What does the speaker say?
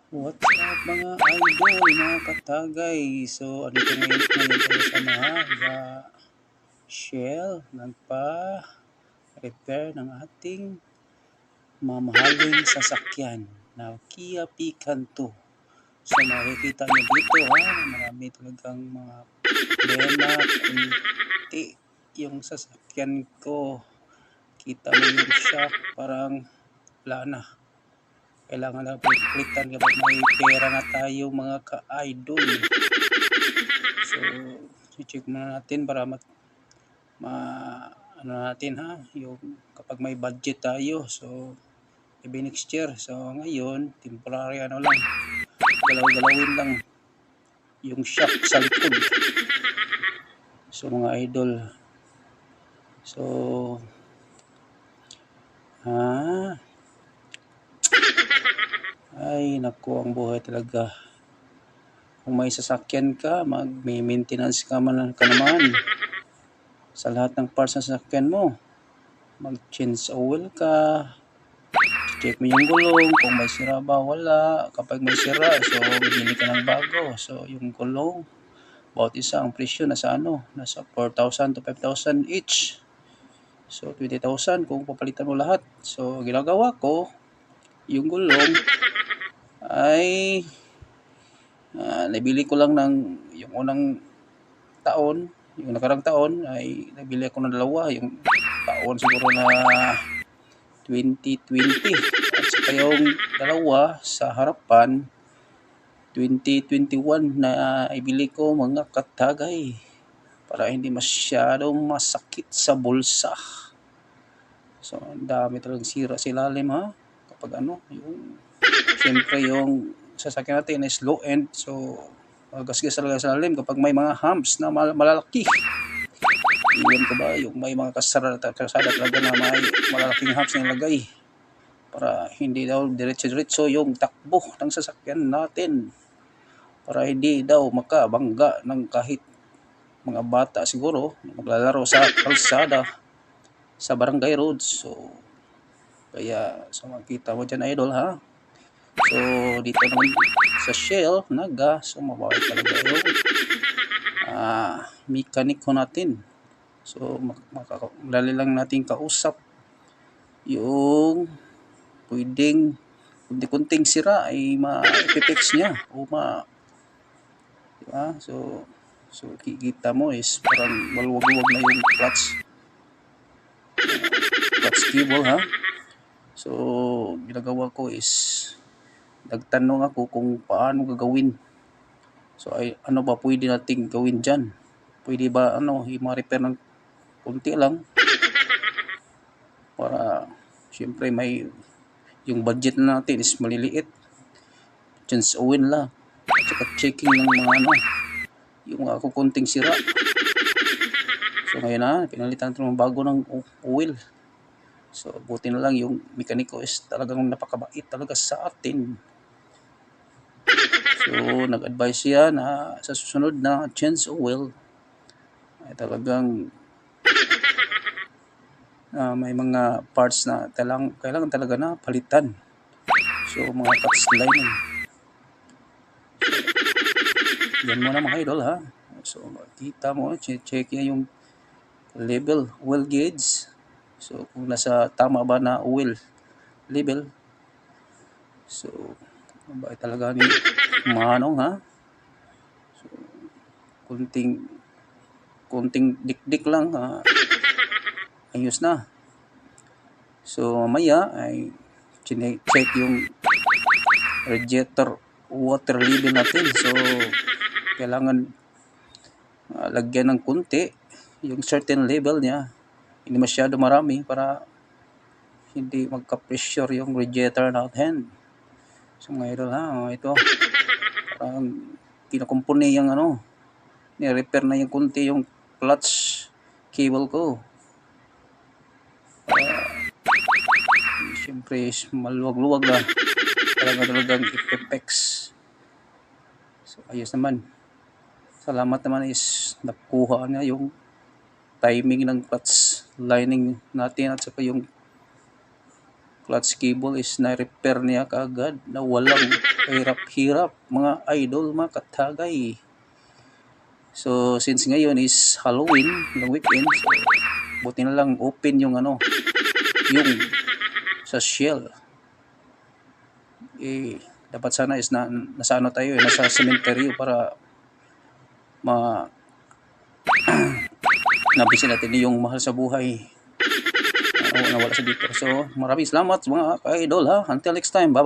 What's up mga idol, mga katagay? So, andito ngayon tayo sa Shell. Nagpa-repair ng ating mamahaling sasakyan na Kia Picanto. So, makikita nyo dito marami talagang mga problema, kunti yung sasakyan ko. Kita mo yung shock, parang wala na. Kailangan na palitan kapag may pera na tayo mga ka-idol. So, check muna natin para ano natin yung kapag may budget tayo. So, maybe next year. So, ngayon, temporary lang. Galaw-galawin lang yung shock sa likod. So, mga idol. So, ay, naku, ang buhay talaga. Kung may sasakyan ka, mag-maintenance ka naman sa lahat ng parts ng sasakyan mo. Mag-change oil ka, check mo yung gulong, kung may sira ba, wala. Kapag may sira, so bibili ka ng bago. So yung gulong, bawat isa ang presyo nasa 4,000 to 5,000 each. So 20,000 kung papalitan mo lahat. So ginagawa ko, yung gulong ay nabili ko lang yung unang taon, yung nakarang taon ay nabili ako ng dalawa, yung taon siguro na 2020 at saka yung dalawa sa harapan 2021 na ibili ko mga katagay para hindi masyadong masakit sa bulsa. So ang dami talagang sira sa ilalim kapag yung siyempre yung sasakyan natin is low end, so gasgas talaga sa ilalim kapag may mga humps na malalaki. Iwan ko ba yung may mga kasada talaga na may malalaking humps na ilagay para hindi daw diretso-diretso yung takbo ng sasakyan natin, para hindi daw makabangga ng kahit mga bata siguro maglalaro sa kalsada sa barangay roads. So kaya makita mo dyan idol so dito naman sa Shell Naga, so mabawal talaga yung mekaniko natin. So madali lang natin kausap yung pwedeng kunti-kunting sira ay ma-fix niya o diba? So kikita mo is parang maluwag-luwag na yung clutch cable So ginagawa ko is nagtanong ako kung paano gagawin. So ano ba pwede nating gawin dyan? Pwede ba i-repair ng kunti lang para siyempre yung budget natin is maliliit. Change oil lang. At saka checking ng mga yung mga kukunting sira. So ngayon pinalitan natin ng bago ng oil. So buti na lang yung mekaniko is talagang napakabait talaga sa atin. So nag-advise siya na sa susunod na change oil ay talagang may mga parts na kailangan talaga na palitan. So mga cuts lining. Yan muna mga idol So makita mo, check niya yung level, oil gauge. So kung nasa tama ba na oil level. So ba talaga ni manong So kunting dik-dik lang ayos na. So mamaya ay check yung radiator water level natin. So kailangan lagyan ng kunti yung certain level niya, hindi masyado marami para hindi magka-pressure yung radiator natin. So ngayon ito parang kinakumpuni yung ni-repair na yung kunti yung clutch cable ko. Siyempre maluwag-luwag na talagang ipepix. So ayos naman, salamat naman is nakuha niya yung timing ng clutch lining natin at saka yung clutch cable is na-repair niya kaagad na walang hirap-hirap mga idol, mga katagay. So since ngayon is Halloween, ng weekend, so, buti na lang open yung yung sa shell. Dapat sana is nasa ano tayo, nasa cemetery para nabisin natin yung mahal sa buhay. Nawala sa dito. So maraming salamat mga ka-idol ha. Until next time, bye bye.